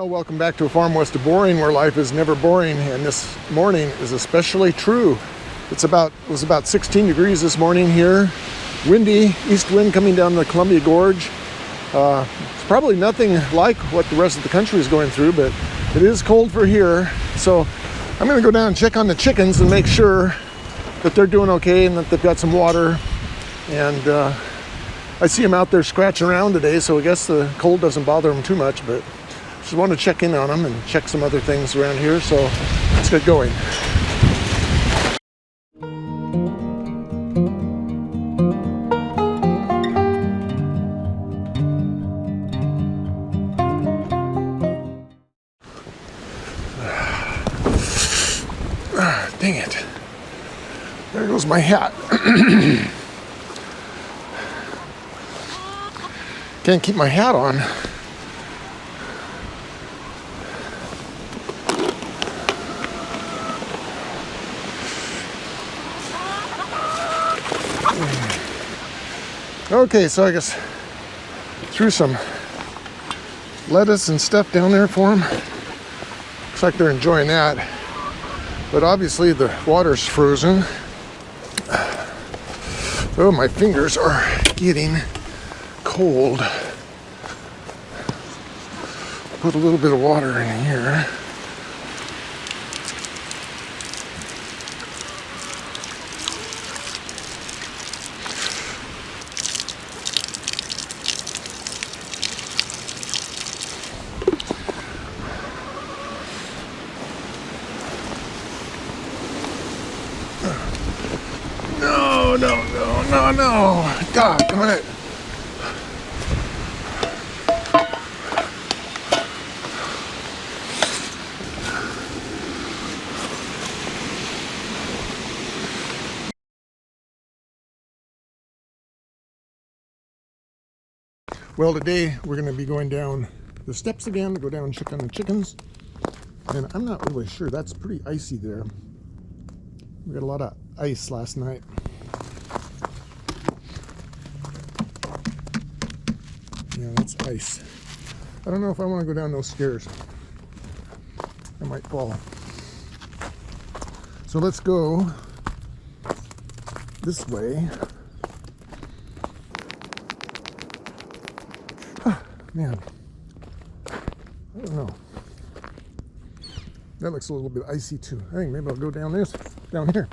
Well, welcome back to a farm west of Boring, where life is never boring, and this morning is especially true. It was about 16 degrees this morning here. Windy, east wind coming down the Columbia Gorge. It's probably nothing like what the rest of the country is going through, but it is cold for here. So I'm going to go down and check on the chickens and make sure that they're doing okay and that they've got some water. And I see them out there scratching around today, so I guess the cold doesn't bother them too much, but just want to check in on them and check some other things around here, so let's get going. Dang it. There goes my hat. Can't keep my hat on. Okay, so I guess threw some lettuce and stuff down there for them. Looks like they're enjoying that. But obviously the water's frozen. Oh, my fingers are getting cold. Put a little bit of water in here. No. God, darn it. Well, today we're going to be going down the steps again to go down and check on the chickens. And I'm not really sure. That's pretty icy there. We got a lot of ice last night. Yeah, that's ice. I don't know if I want to go down those stairs. I might fall. So let's go this way. Man, I don't know. That looks a little bit icy too. I think maybe I'll go down here.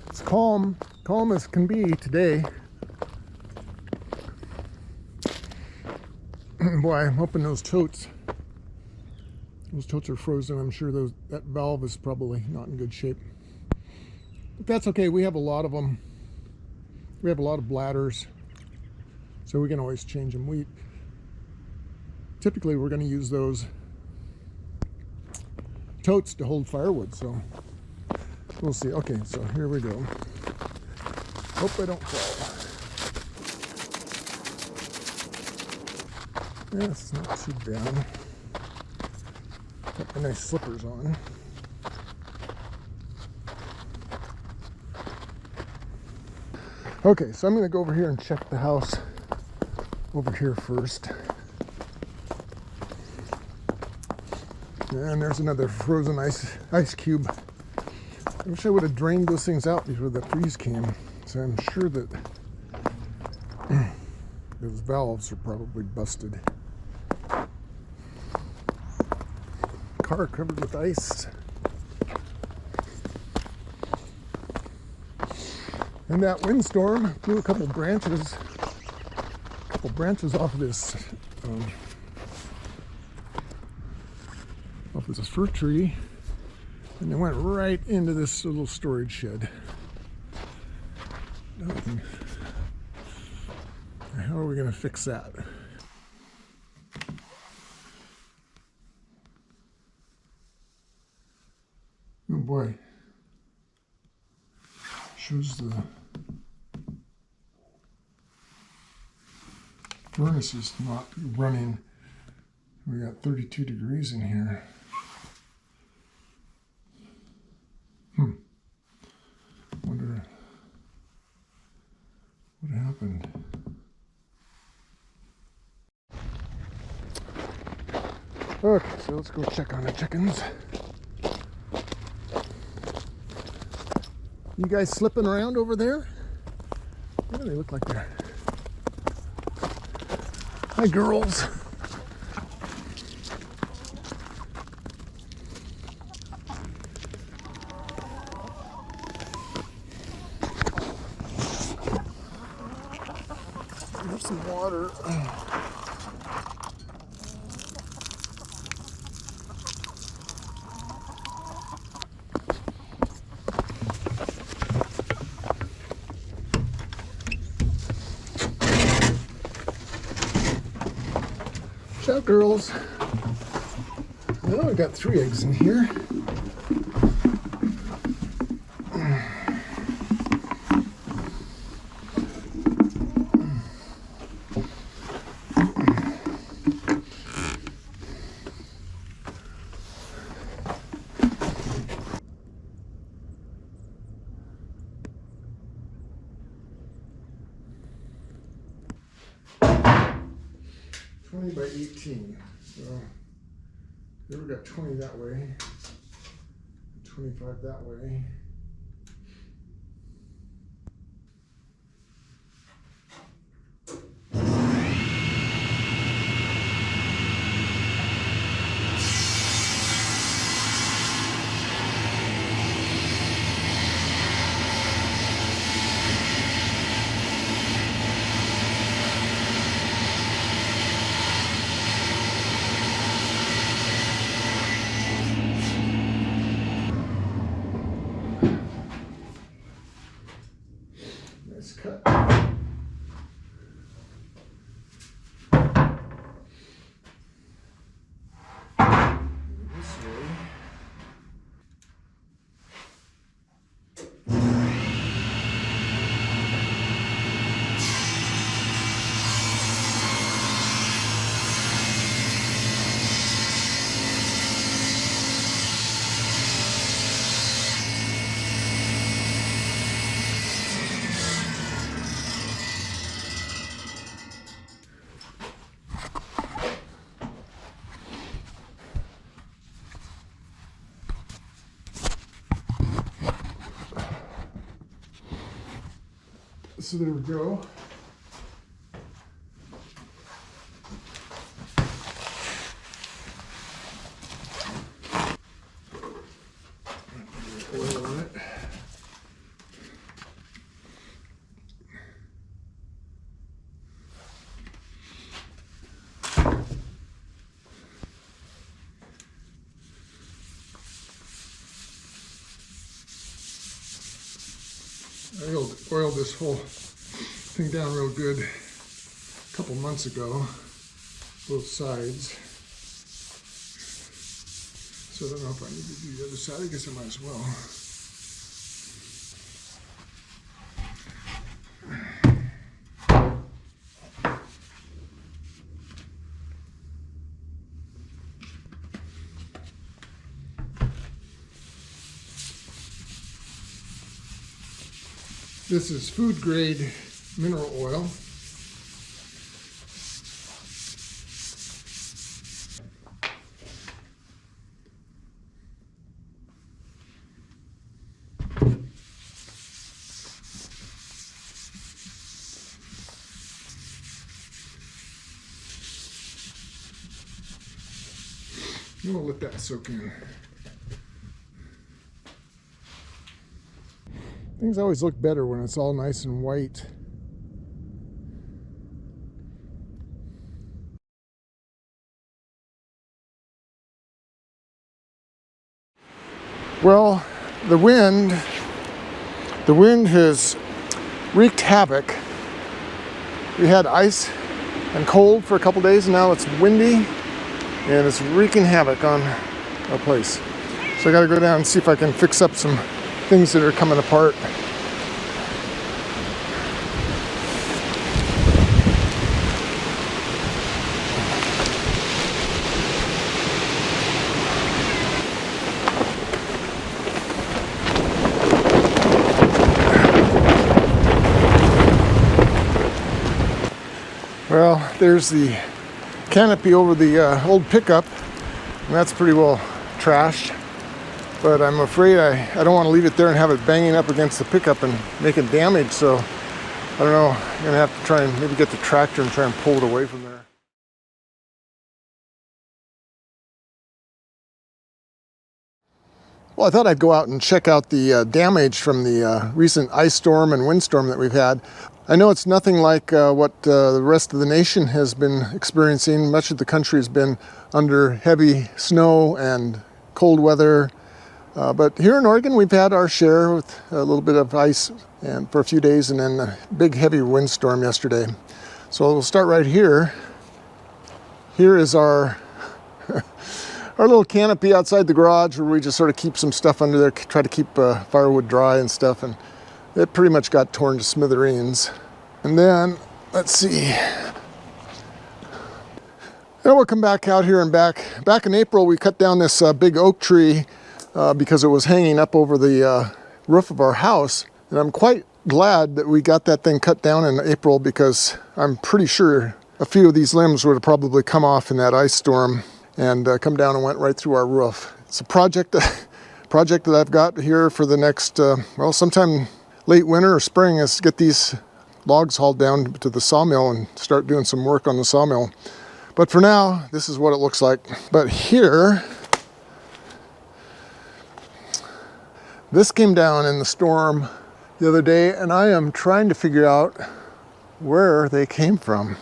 It's calm as can be today. Boy, I'm hoping those totes are frozen. I'm sure that valve is probably not in good shape. But that's okay. We have a lot of them. We have a lot of bladders, so we can always change them. Typically we're going to use those totes to hold firewood, so we'll see. Okay, so here we go. Hope I don't fall. That's not too bad. Got my nice slippers on. Okay, so I'm going to go over here and check the house over here first. And there's another frozen ice cube. I wish I would have drained those things out before the freeze came. So I'm sure that those valves are probably busted. Car covered with ice. And that windstorm blew a couple branches off of this fir tree, and they went right into this little storage shed. How are we going to fix that? Oh boy. Shows the furnace is not running. We got 32 degrees in here. Wonder what happened. Okay, so let's go check on the chickens. You guys slipping around over there? Yeah, they look like they're... Hi, girls. There's some water. Ciao, girls. Well, I've got 3 eggs in here. By 18. So here we got 20 that way, 25 that way. Nice cut. This way. So there we go. Oil on it. I oiled this whole thing down real good a couple months ago, both sides. So I don't know if I need to do the other side. I guess I might as well. This is food grade mineral oil. We'll let that soak in. Things always look better when it's all nice and white. Well, the wind has wreaked havoc. We had ice and cold for a couple days, and now it's windy and it's wreaking havoc on our place. So I gotta go down and see if I can fix up some things that are coming apart. Well, there's the canopy over the old pickup. And that's pretty well trashed. But I'm afraid I don't want to leave it there and have it banging up against the pickup and making damage. So I don't know, I'm gonna have to try and maybe get the tractor and try and pull it away from there. Well, I thought I'd go out and check out the damage from the recent ice storm and windstorm that we've had. I know it's nothing like what the rest of the nation has been experiencing. Much of the country has been under heavy snow and cold weather. But here in Oregon, we've had our share with a little bit of ice and for a few days, and then a big heavy windstorm yesterday. So we'll start right here. Here is our our little canopy outside the garage where we just sort of keep some stuff under there, try to keep firewood dry and stuff, and it pretty much got torn to smithereens. And then, let's see. Then we'll come back out here and back in April, we cut down this big oak tree because it was hanging up over the roof of our house. And I'm quite glad that we got that thing cut down in April, because I'm pretty sure a few of these limbs would have probably come off in that ice storm and come down and went right through our roof. It's a project that I've got here for the next, well, sometime late winter or spring, is to get these logs hauled down to the sawmill and start doing some work on the sawmill. But for now, this is what it looks like. But here, this came down in the storm the other day, and I am trying to figure out where they came from.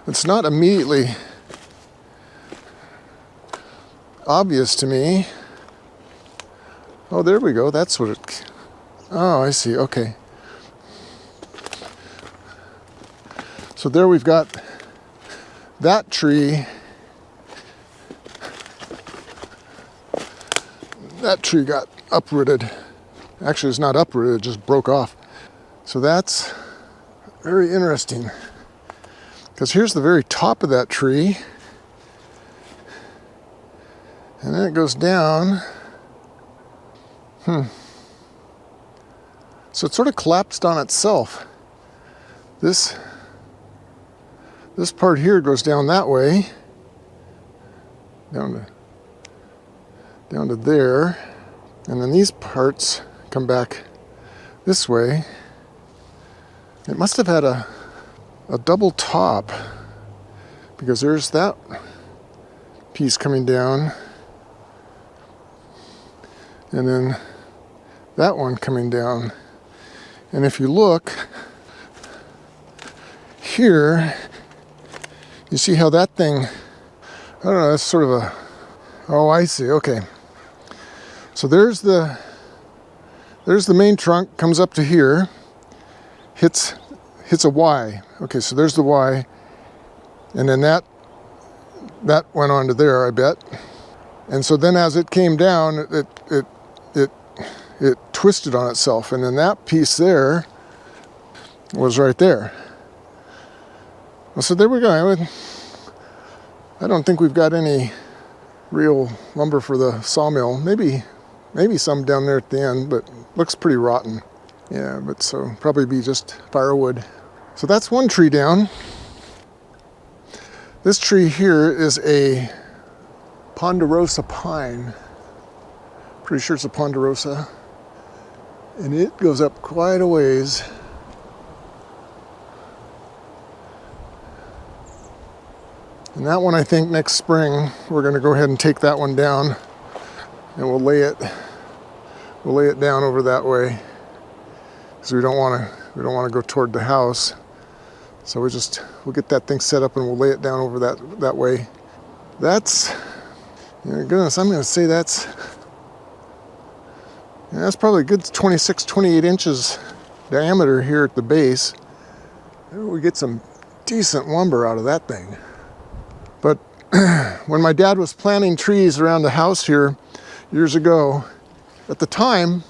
It's not immediately obvious to me. Oh, there we go. That's what it... Oh, I see. Okay. So there we've got that tree. That tree got uprooted. Actually, it's not uprooted, it just broke off. So that's very interesting, because here's the very top of that tree, and then it goes down. So it sort of collapsed on itself. This part here goes down that way, down to there, and then these parts come back this way. It must have had a double top, because there's that piece coming down, and then that one coming down. And if you look here, you see how that thing, I don't know, that's sort of a, oh, I see, okay. So there's the main trunk, comes up to here, hits a Y. Okay, so there's the Y, and then that went on to there, I bet. And so then as it came down, it twisted on itself, and then that piece there was right there. Well, so there we go. I don't think we've got any real lumber for the sawmill. Maybe some down there at the end, but looks pretty rotten. Yeah, but so probably be just firewood. So that's one tree down. This tree here is a ponderosa pine. Pretty sure it's a ponderosa. And it goes up quite a ways. And that one, I think next spring, we're going to go ahead and take that one down, and we'll lay it down over that way, because we don't want to go toward the house. So we'll get that thing set up and we'll lay it down over that way. That's, goodness, I'm going to say that's probably a good 26, 28 inches diameter here at the base. We get some decent lumber out of that thing. But when my dad was planting trees around the house here years ago, at the time,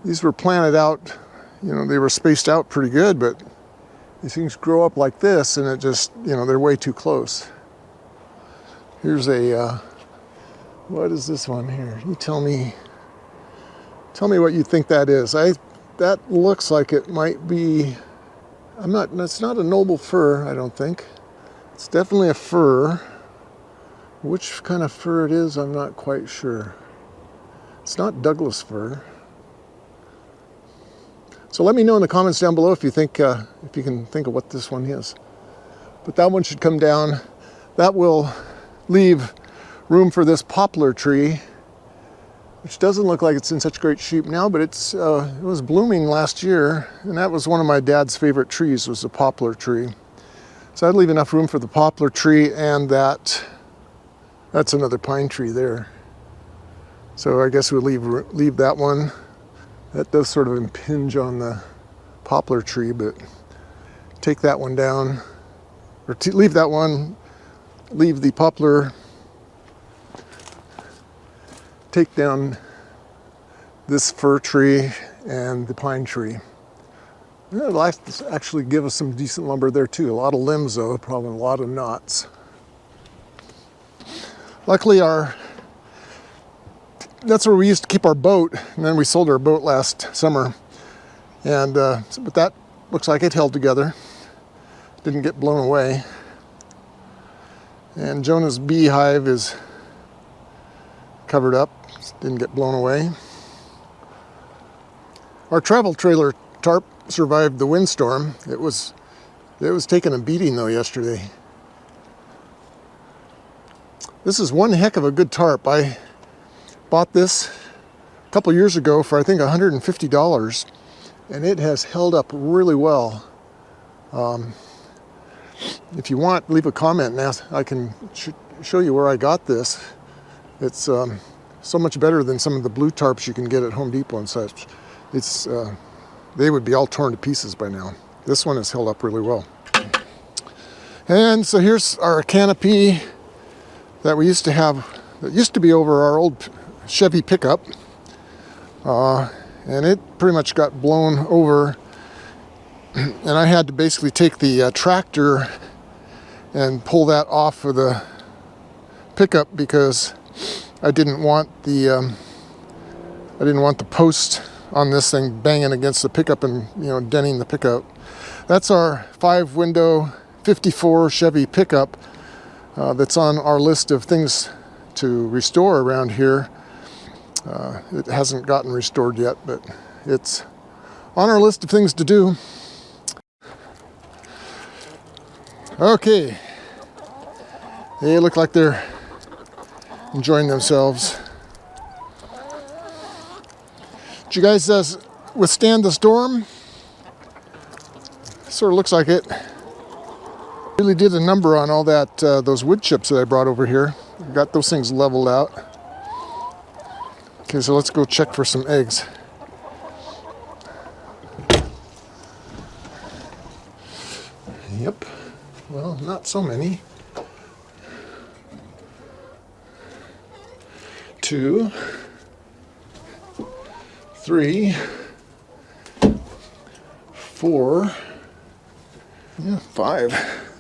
these were planted out, they were spaced out pretty good, but these things grow up like this, and it just, they're way too close. Here's what is this one here? You tell me what you think that is. That looks like it might be, it's not a noble fir, I don't think. It's definitely a fir. Which kind of fir it is, I'm not quite sure. It's not Douglas fir. So let me know in the comments down below if you think, if you can think of what this one is. But that one should come down. That will leave room for this poplar tree, which doesn't look like it's in such great shape now, but it was blooming last year, and that was one of my dad's favorite trees, was the poplar tree. So I'd leave enough room for the poplar tree, and that's another pine tree there. So I guess we'll leave that one. That does sort of impinge on the poplar tree, but take that one down, or leave that one, leave the poplar, take down this fir tree and the pine tree. It'll actually give us some decent lumber there too. A lot of limbs though, probably a lot of knots. Luckily that's where we used to keep our boat, and then we sold our boat last summer. And but that looks like it held together. Didn't get blown away. And Jonah's beehive is covered up, didn't get blown away. Our travel trailer tarp survived the windstorm. It was taking a beating though yesterday. This is one heck of a good tarp. I bought this a couple years ago for I think $150, and it has held up really well. If you want, leave a comment and ask. I can show you where I got this. It's so much better than some of the blue tarps you can get at Home Depot and such. They would be all torn to pieces by now. This one has held up really well. And so here's our canopy that we used to have, that used to be over our old Chevy pickup. And it pretty much got blown over. And I had to basically take the tractor and pull that off of the pickup because I didn't want the post on this thing banging against the pickup and denting the pickup. That's our 5-window 54 Chevy pickup that's on our list of things to restore around here. It hasn't gotten restored yet, but it's on our list of things to do. Okay, they look like they're enjoying themselves. Did you guys withstand the storm? Sort of looks like it. Really did a number on all that those wood chips that I brought over here. Got those things leveled out. Okay, so let's go check for some eggs. Yep. Well, not so many. 2, 3, 4, 5.